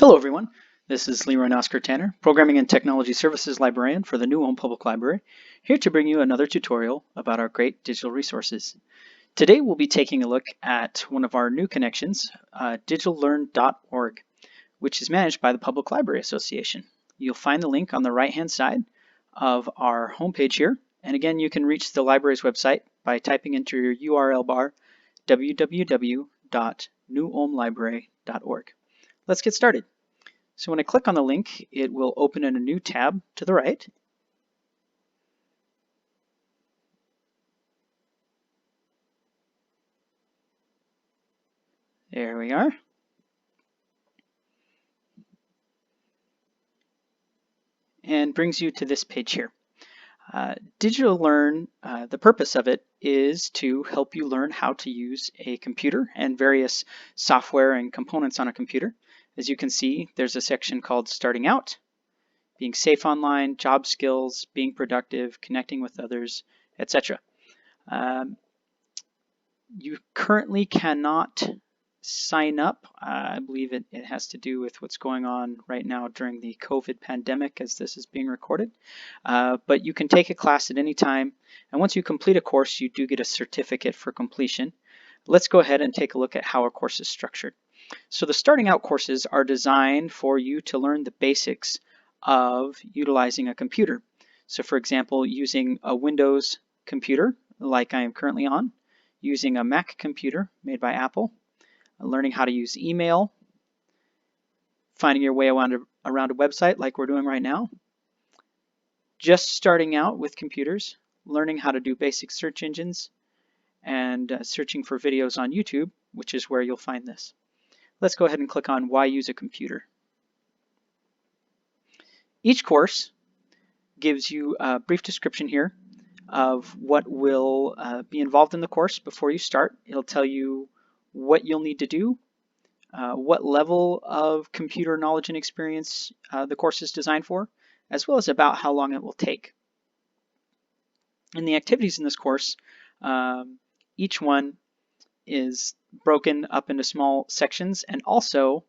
Hello everyone, this is Leroy Oscar Tanner, Programming and Technology Services Librarian for the New Ulm Public Library, here to bring you another tutorial about our great digital resources. Today we'll be taking a look at one of our new connections, Digitallearn.org, which is managed by the Public Library Association. You'll find the link on the right-hand side of our homepage here, and again you can reach the library's website by typing into your URL bar www.newulmlibrary.org. Let's get started. So when I click on the link, it will open in a new tab to the right. There we are. And brings you to this page here. Digitallearn, the purpose of it is to help you learn how to use a computer and various software and components on a computer. As you can see, there's a section called Starting Out, being safe online, job skills, being productive, connecting with others, etc. You currently cannot sign up. I believe it has to do with what's going on right now during the COVID pandemic as this is being recorded. But you can take a class at any time, and once you complete a course, you do get a certificate for completion. Let's go ahead and take a look at how a course is structured. So the starting out courses are designed for you to learn the basics of utilizing a computer. So for example, using a Windows computer like I am currently on, using a Mac computer made by Apple, learning how to use email, finding your way around a website like we're doing right now, just starting out with computers, learning how to do basic search engines, and searching for videos on YouTube, which is where you'll find this. Let's go ahead and click on Why Use a Computer. Each course gives you a brief description here of what will be involved in the course before you start. It'll tell you what you'll need to do, what level of computer knowledge and experience the course is designed for, as well as about how long it will take. And the activities in this course, each one is broken up into small sections, and also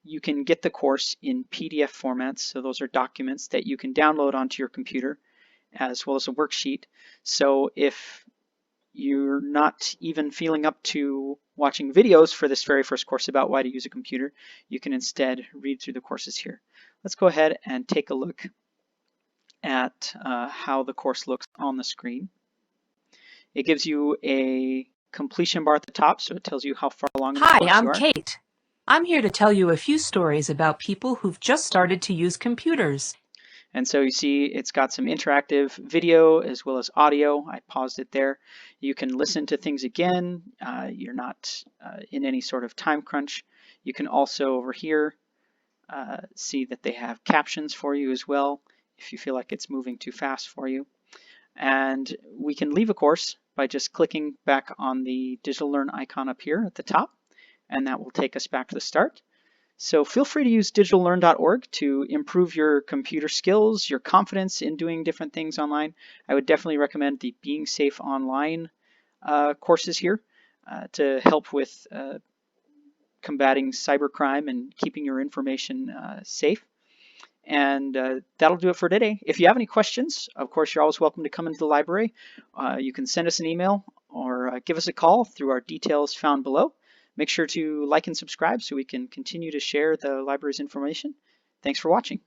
you can get the course in PDF formats. So those are documents that you can download onto your computer, as well as a worksheet. So if you're not even feeling up to watching videos for this very first course about why to use a computer, you can instead read through the courses here. Let's go ahead and take a look at how the course looks on the screen. It gives you a completion bar at the top, so it tells you how far along in the course you are. Hi, I'm Kate. I'm here to tell you a few stories about people who've just started to use computers. And so you see it's got some interactive video as well as audio. I paused it there. You can listen to things again. You're not in any sort of time crunch. You can also over here see that they have captions for you as well if you feel like it's moving too fast for you. And we can leave a course by just clicking back on the Digitallearn icon up here at the top, and that will take us back to the start. So feel free to use digitallearn.org to improve your computer skills, your confidence in doing different things online. I would definitely recommend the Being Safe Online courses here to help with combating cybercrime and keeping your information safe. And that'll do it for today. If you have any questions, of course, you're always welcome to come into the library. You can send us an email or give us a call through our details found below. Make sure to like and subscribe so we can continue to share the library's information. Thanks for watching.